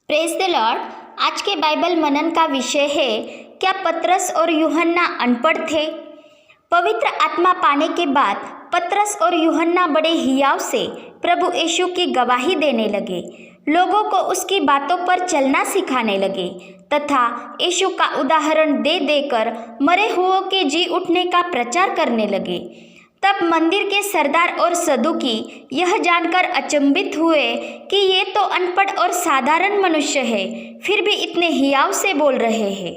Praise the Lord. आज के Bible मनन का विषय है, क्या पतरस और यूहन्ना अनपढ़ थे? पवित्र आत्मा पाने के बाद पतरस और यूहन्ना बड़े हियाव से प्रभु यीशु की गवाही देने लगे, लोगों को उसकी बातों पर चलना सिखाने लगे तथा यीशु का उदाहरण दे देकर मरे हुओं के जी उठने का प्रचार करने लगे। तब मंदिर के सरदार और सदूकी यह जानकर अचंभित हुए कि ये तो अनपढ़ और साधारण मनुष्य है, फिर भी इतने हियाव से बोल रहे हैं।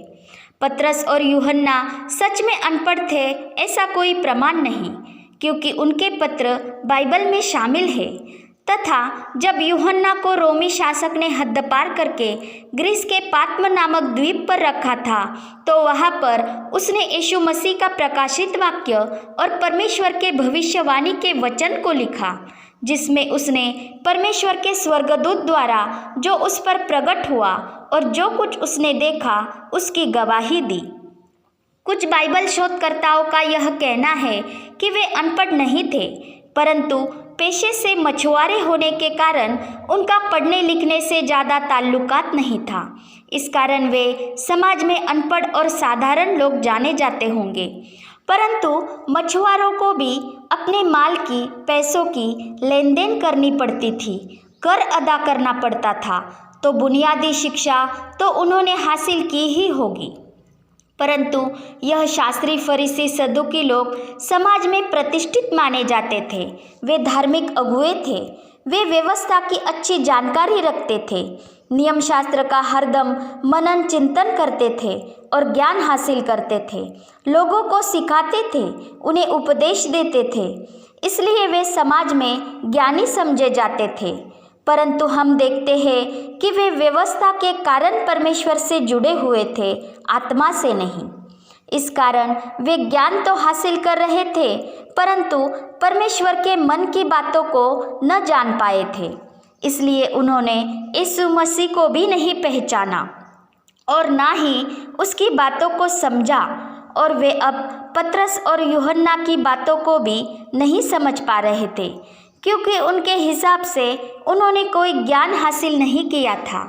पतरस और यूहन्ना सच में अनपढ़ थे ऐसा कोई प्रमाण नहीं, क्योंकि उनके पत्र बाइबल में शामिल है। तथा जब यूहन्ना को रोमी शासक ने हद्दपार करके ग्रीस के पात्म नामक द्वीप पर रखा था, तो वहाँ पर उसने यीशु मसीह का प्रकाशित वाक्य और परमेश्वर के भविष्यवाणी के वचन को लिखा, जिसमें उसने परमेश्वर के स्वर्गदूत द्वारा जो उस पर प्रकट हुआ और जो कुछ उसने देखा उसकी गवाही दी। कुछ बाइबल शोधकर्ताओं का यह कहना है कि वे अनपढ़ नहीं थे, परंतु पेशे से मछुआरे होने के कारण उनका पढ़ने लिखने से ज़्यादा ताल्लुकात नहीं था। इस कारण वे समाज में अनपढ़ और साधारण लोग जाने जाते होंगे। परंतु मछुआरों को भी अपने माल की, पैसों की लेन देन करनी पड़ती थी, कर अदा करना पड़ता था, तो बुनियादी शिक्षा तो उन्होंने हासिल की ही होगी। परंतु यह शास्त्री, फरीसी, सदूकी लोग समाज में प्रतिष्ठित माने जाते थे। वे धार्मिक अगुए थे, वे व्यवस्था की अच्छी जानकारी रखते थे, नियम शास्त्र का हरदम मनन चिंतन करते थे और ज्ञान हासिल करते थे, लोगों को सिखाते थे, उन्हें उपदेश देते थे, इसलिए वे समाज में ज्ञानी समझे जाते थे। परंतु हम देखते हैं कि वे व्यवस्था के कारण परमेश्वर से जुड़े हुए थे, आत्मा से नहीं। इस कारण वे ज्ञान तो हासिल कर रहे थे, परंतु परमेश्वर के मन की बातों को न जान पाए थे। इसलिए उन्होंने यीशु मसीह को भी नहीं पहचाना और ना ही उसकी बातों को समझा, और वे अब पतरस और यूहन्ना की बातों को भी नहीं समझ पा रहे थे, क्योंकि उनके हिसाब से उन्होंने कोई ज्ञान हासिल नहीं किया था।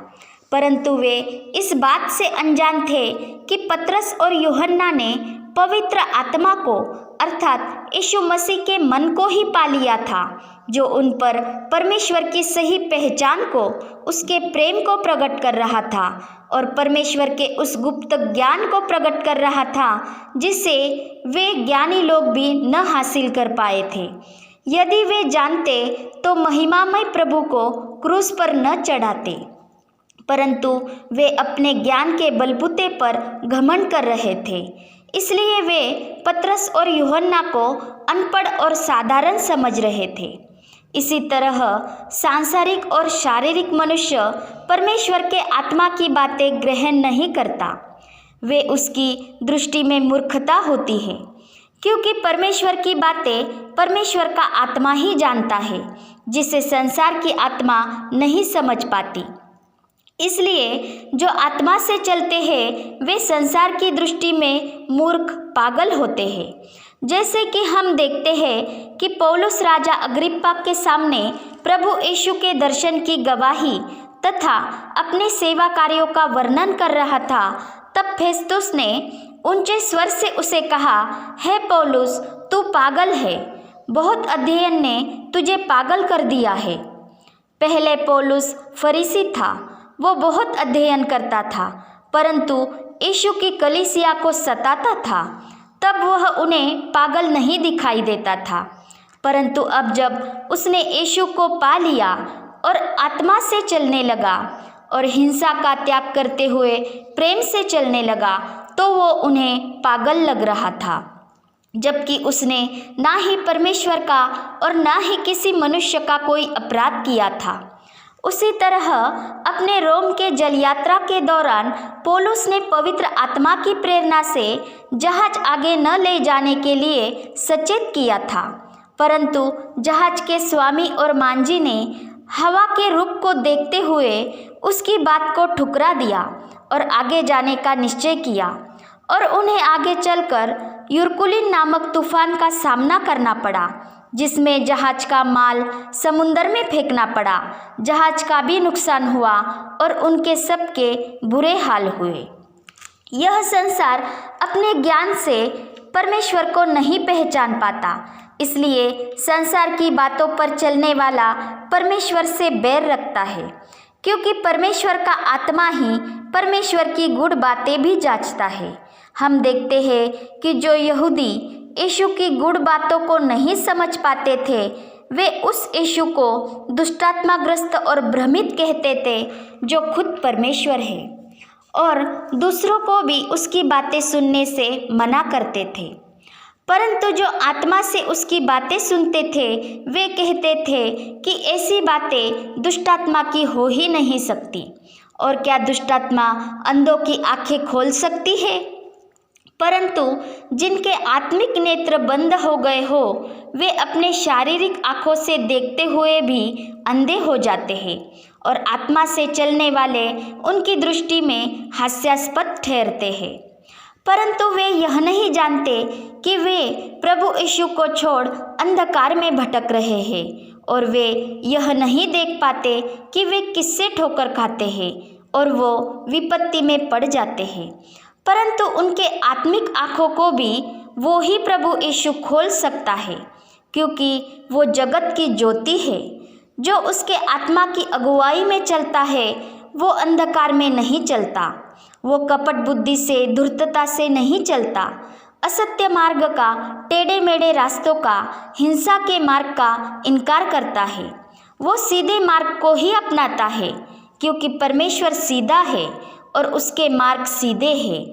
परंतु वे इस बात से अनजान थे कि पतरस और यूहन्ना ने पवित्र आत्मा को अर्थात यीशु मसीह के मन को ही पा लिया था, जो उन पर परमेश्वर की सही पहचान को, उसके प्रेम को प्रकट कर रहा था और परमेश्वर के उस गुप्त ज्ञान को प्रकट कर रहा था जिसे वे ज्ञानी लोग भी न हासिल कर पाए थे। यदि वे जानते तो महिमामय प्रभु को क्रूस पर न चढ़ाते, परंतु वे अपने ज्ञान के बलबूते पर घमंड कर रहे थे। इसलिए वे पतरस और यूहन्ना को अनपढ़ और साधारण समझ रहे थे। इसी तरह सांसारिक और शारीरिक मनुष्य परमेश्वर के आत्मा की बातें ग्रहण नहीं करता, वे उसकी दृष्टि में मूर्खता होती है, क्योंकि परमेश्वर की बातें परमेश्वर का आत्मा ही जानता है, जिसे संसार की आत्मा नहीं समझ पाती। इसलिए जो आत्मा से चलते हैं वे संसार की दृष्टि में मूर्ख, पागल होते हैं। जैसे कि हम देखते हैं कि पौलुस राजा अग्रिप्पा के सामने प्रभु यीशु के दर्शन की गवाही तथा अपने सेवा कार्यों का वर्णन कर रहा था, तब फेस्तुस ने ऊंचे स्वर से उसे कहा, हे पौलुस, तू पागल है, बहुत अध्ययन ने तुझे पागल कर दिया है। पहले पौलुस फरीसी था, वो बहुत अध्ययन करता था, परंतु यीशु की कलीसिया को सताता था, तब वह उन्हें पागल नहीं दिखाई देता था। परंतु अब जब उसने यीशु को पा लिया और आत्मा से चलने लगा और हिंसा का त्याग करते हुए प्रेम से चलने लगा, तो वो उन्हें पागल लग रहा था, जबकि उसने ना ही परमेश्वर का और ना ही किसी मनुष्य का कोई अपराध किया था। उसी तरह अपने रोम के जल यात्रा के दौरान पौलुस ने पवित्र आत्मा की प्रेरणा से जहाज आगे न ले जाने के लिए सचेत किया था, परंतु जहाज के स्वामी और मांझी ने हवा के रुख को देखते हुए उसकी बात को ठुकरा दिया और आगे जाने का निश्चय किया, और उन्हें आगे चलकर यूरकुलिन नामक तूफान का सामना करना पड़ा, जिसमें जहाज का माल समुंदर में फेंकना पड़ा। जहाज का भी नुकसान हुआ और उनके सबके बुरे हाल हुए। यह संसार अपने ज्ञान से परमेश्वर को नहीं पहचान पाता, इसलिए संसार की बातों पर चलने वाला परमेश्वर से बैर रखता है, क्योंकि परमेश्वर का आत्मा ही परमेश्वर की गुड़ बातें भी जांचता है। हम देखते हैं कि जो यहूदी यीशु की गुड़ बातों को नहीं समझ पाते थे, वे उस यीशु को दुष्टात्माग्रस्त और भ्रमित कहते थे, जो खुद परमेश्वर है, और दूसरों को भी उसकी बातें सुनने से मना करते थे। परंतु जो आत्मा से उसकी बातें सुनते थे, वे कहते थे कि ऐसी बातें दुष्टात्मा की हो ही नहीं सकती। और क्या दुष्टात्मा अंधों की आंखें खोल सकती है? परंतु जिनके आत्मिक नेत्र बंद हो गए हो, वे अपने शारीरिक आंखों से देखते हुए भी अंधे हो जाते हैं, और आत्मा से चलने वाले उनकी दृष्टि में हास्यास्पद ठहरते हैं। परंतु वे यह नहीं जानते कि वे प्रभु यीशु को छोड़ अंधकार में भटक रहे हैं, और वे यह नहीं देख पाते कि वे किससे ठोकर खाते हैं और वो विपत्ति में पड़ जाते हैं। परंतु उनके आत्मिक आँखों को भी वो ही प्रभु यीशु खोल सकता है, क्योंकि वो जगत की ज्योति है। जो उसके आत्मा की अगुवाई में चलता है, वो अंधकार में नहीं चलता। वो कपट बुद्धि से, धूर्तता से नहीं चलता, असत्य मार्ग का, टेढ़े मेढ़े रास्तों का, हिंसा के मार्ग का इनकार करता है। वो सीधे मार्ग को ही अपनाता है, क्योंकि परमेश्वर सीधा है और उसके मार्ग सीधे हैं।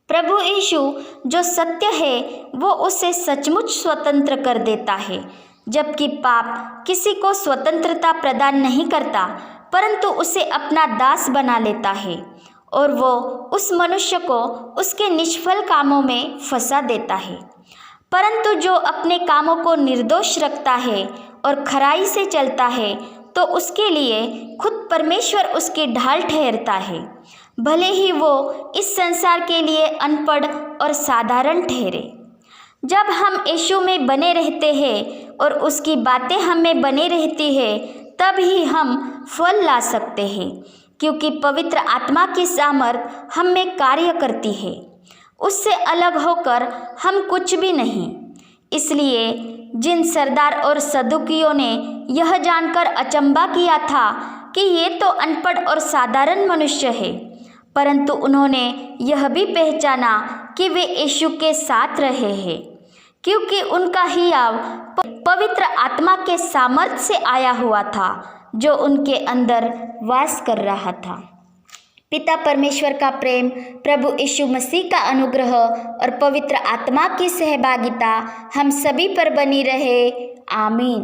प्रभु यीशु जो सत्य है, वो उसे सचमुच स्वतंत्र कर देता है, जबकि पाप किसी को स्वतंत्रता प्रदान नहीं करता, परंतु उसे अपना दास बना लेता है, और वो उस मनुष्य को उसके निष्फल कामों में फंसा देता है। परंतु जो अपने कामों को निर्दोष रखता है और खराई से चलता है, तो उसके लिए खुद परमेश्वर उसकी ढाल ठहरता है, भले ही वो इस संसार के लिए अनपढ़ और साधारण ठहरे। जब हम यीशु में बने रहते हैं और उसकी बातें हम में बने रहती है, तब ही हम फल ला सकते हैं, क्योंकि पवित्र आत्मा की सामर्थ हम में कार्य करती है। उससे अलग होकर हम कुछ भी नहीं। इसलिए जिन सरदार और सदुकियों ने यह जानकर अचंभा किया था कि ये तो अनपढ़ और साधारण मनुष्य है, परंतु उन्होंने यह भी पहचाना कि वे यीशु के साथ रहे हैं, क्योंकि उनका हियाव पवित्र आत्मा के सामर्थ्य से आया हुआ था, जो उनके अंदर वास कर रहा था। पिता परमेश्वर का प्रेम, प्रभु यीशु मसीह का अनुग्रह और पवित्र आत्मा की सहभागिता हम सभी पर बनी रहे। आमीन।